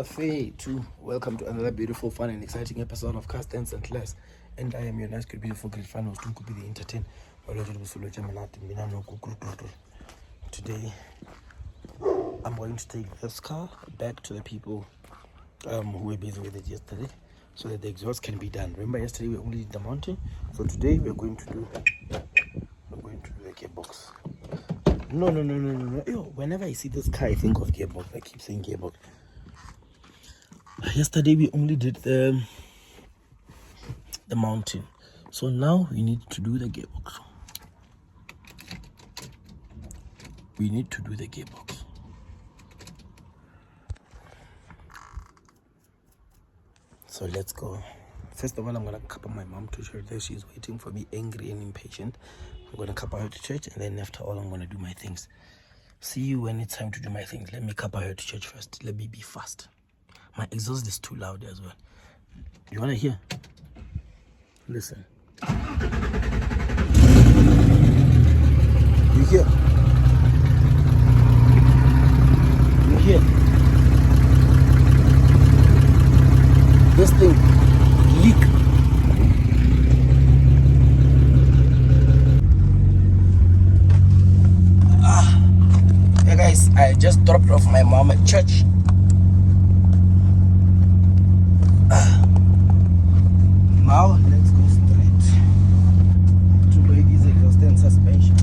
Cafe 2. Welcome to another beautiful, fun, and exciting episode of Cast Dance and Class. And I am your nice, good, beautiful, great fan host, Nkupi the Entertain. Today, I'm going to take this car back to the people who were busy with it yesterday, so that the exhaust can be done. Remember, yesterday we only did the mounting, so today we're going to do the gearbox. No. Yo, whenever I see this car, I think of gearbox. I keep saying gearbox. Yesterday we only did the mounting, so now we need to do the gearbox. So let's go. First of all, I'm gonna couple my mom to church. There she's waiting for me, angry and impatient. I'm gonna couple her to church, and then after all, I'm gonna do my things. See you when it's time to do my things. Let me couple her to church first. Let me be fast. My exhaust is too loud as well. You wanna hear? Listen. You hear? You hear? This thing leak. Hey guys, I just dropped off my mom at church. Now let's go straight to Ladies Exhaust and Suspension.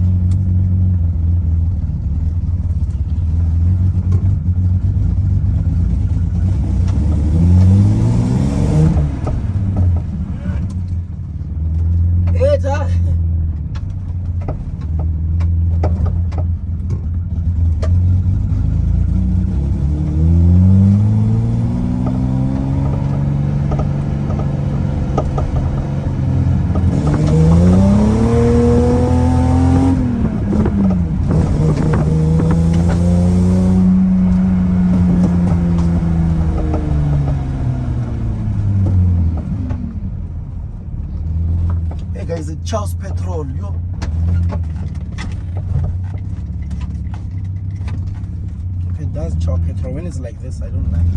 Hey guys, it's Charles Petrol, yo. Okay, that's Charles Petrol. When it's like this, I don't like it.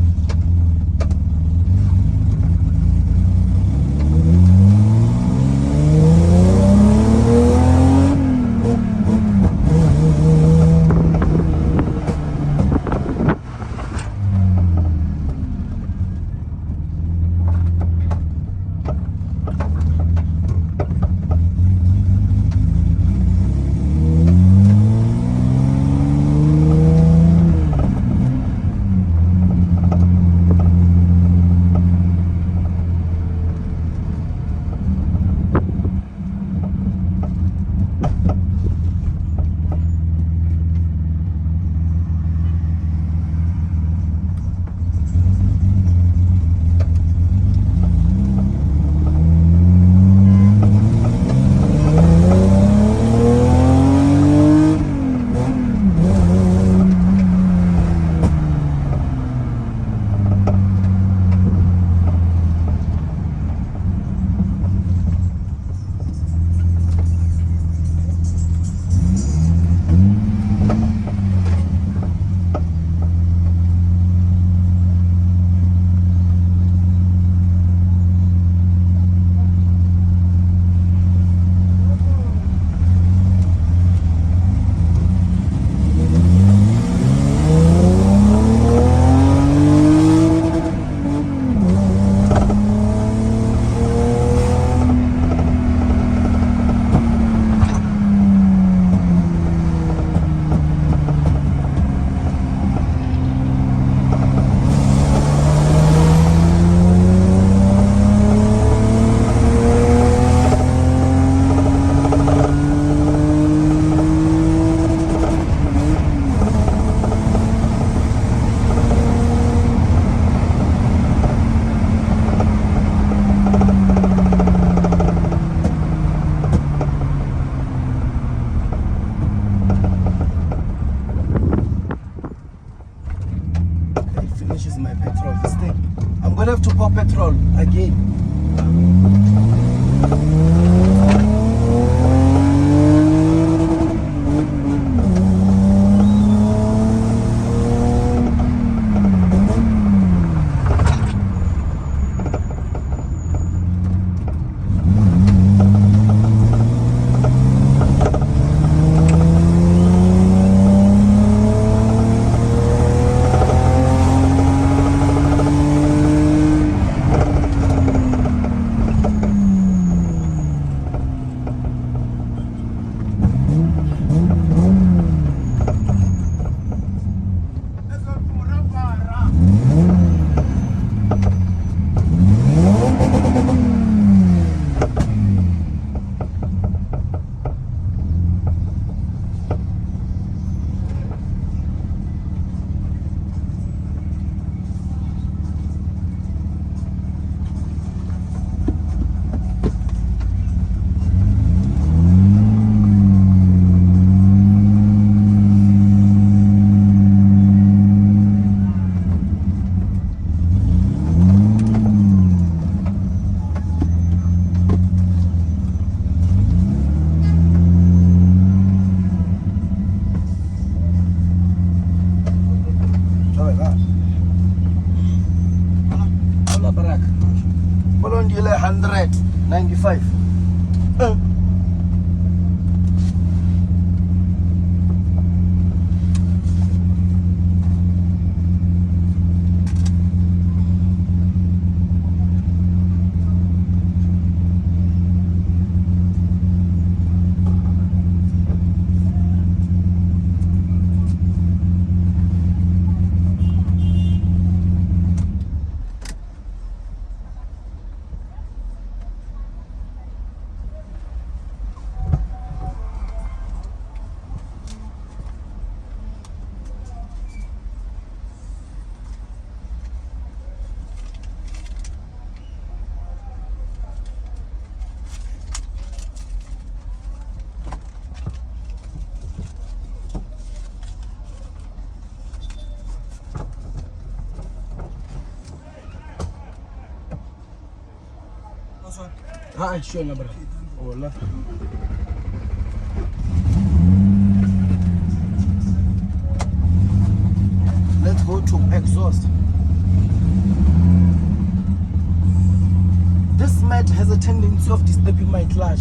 Finishes my petrol. This thing, I'm gonna have to pour petrol again. 195. Hi, sure, my brother. Hola. Let's go to exhaust. This mat has a tendency of disturbing my clutch.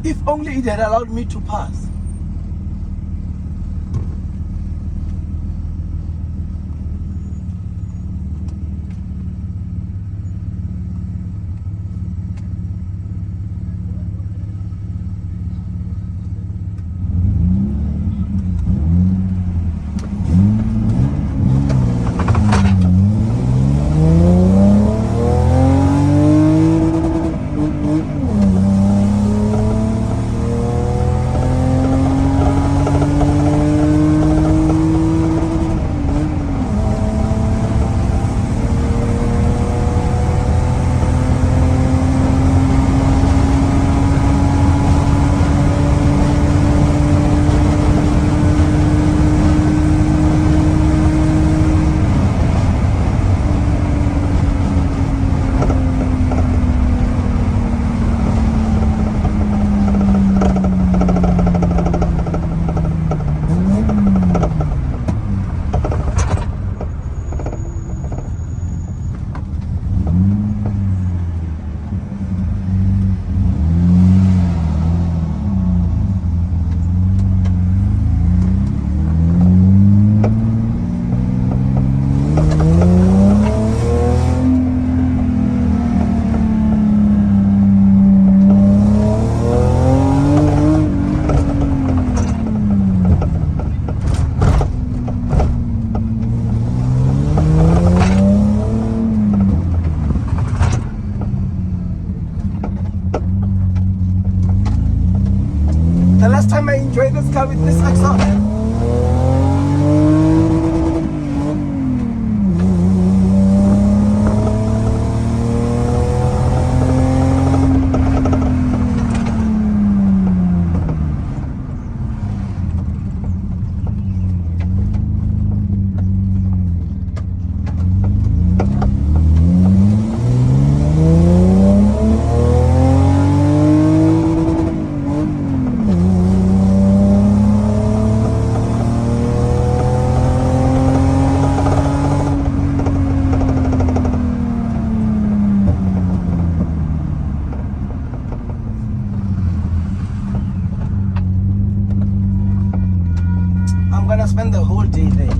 If only it had allowed me to pass. The last time I enjoyed this car with this exhaust. gonna spend the whole day there. I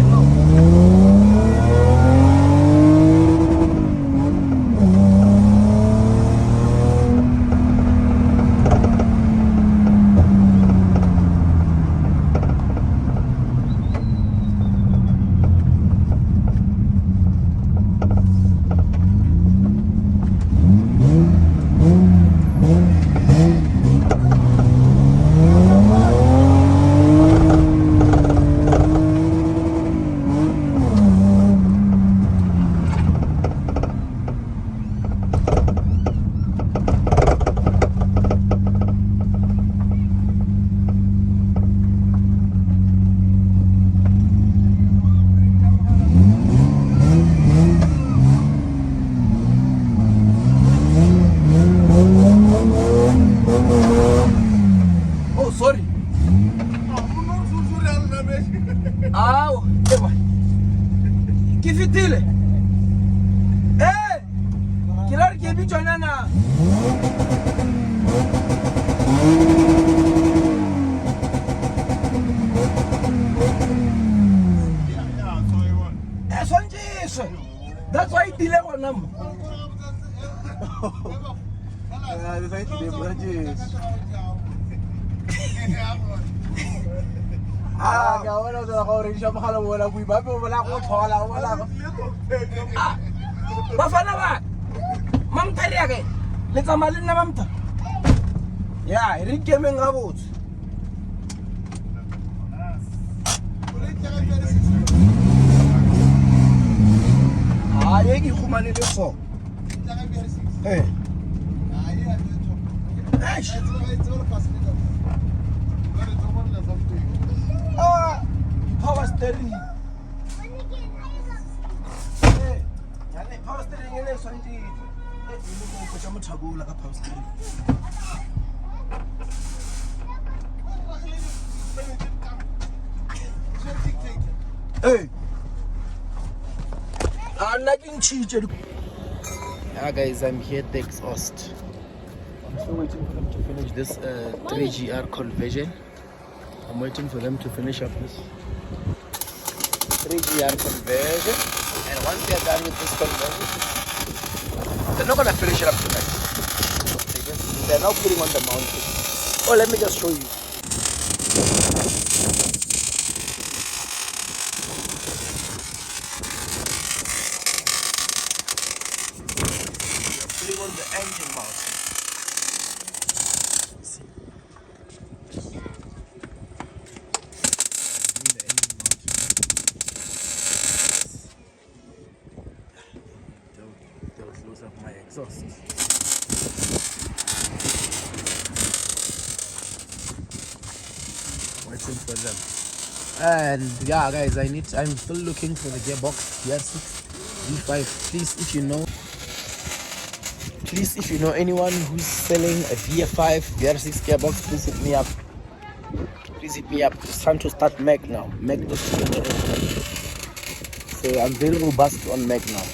know. Sorry. Au, ewa. Kifitile. Eh! Kilari kibicho nana. That's why I delay one number. Wala sa ako rin siya makala wala ko iba pero wala ko wala ko. Bafana ba? Mam tali ake. Letsa malin na mamta. Ya, irike mengabot. Yeki khumane le so. Eh. Power steering. Power steering ile sonti. Ko chama thagula ka power steering. Hey. I'm not in cheated. Yeah guys, I'm here at the exhaust. I'm still waiting for them to finish this 3GR conversion. I'm waiting for them to finish up this 3GR conversion, and once they're done with this conversion, they're not gonna finish it up tonight. They're now putting on the mountain. Oh, let me just show you. They're putting on the engine mountain. Of my exhaust. Waiting for them. And yeah guys, I'm still looking for the gearbox GR6 V5. Please if you know anyone who's selling a VF5 GR6 gearbox, please hit me up. It's time to start Mac now. Mac is so I'm very robust on Mac now.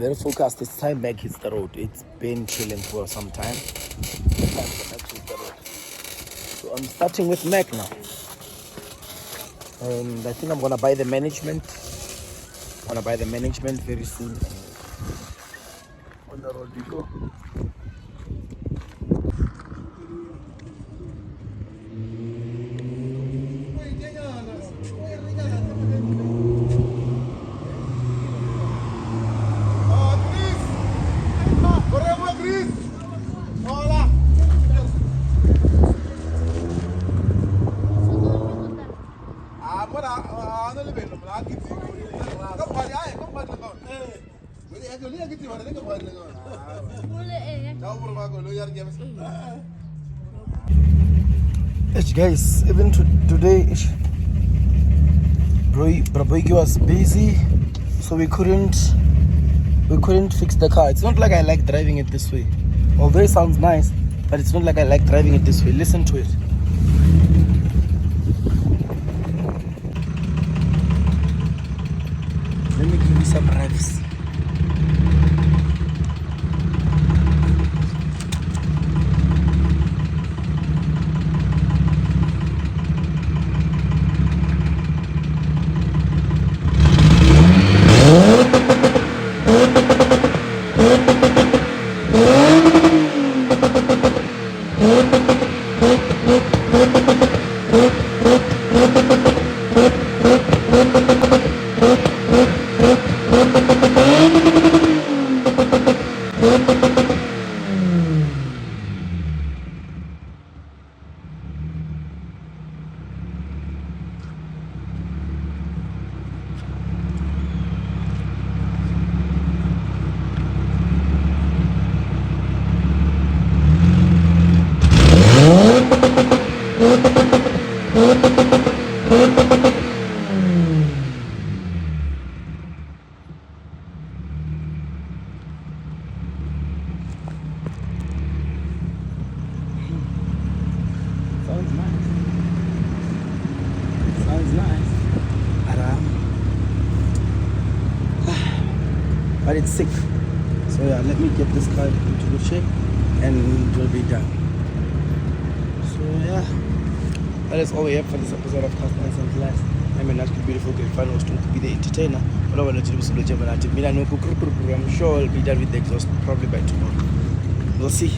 Very focused. It's time Mac hits the road. It's been chilling for some time. It's time for Mac to hit the road. So I'm starting with Mac now. And I think I'm gonna buy the management. I'm gonna buy the management very soon. On the road we go. Guys, even today Braboigi was busy, so we couldn't fix the car. It's not like I like driving it this way, although it sounds nice, but it's not like I like driving it this way. Listen to it. Let me give you some revs. But it's sick. So yeah, let me get this car into good shape and it will be done. So yeah, that is all we have for this episode of Customers and Class. I'm a natural beautiful girl fan was to be the entertainer. But I want to do some I'm sure I'll be done with the exhaust probably by tomorrow. We'll see.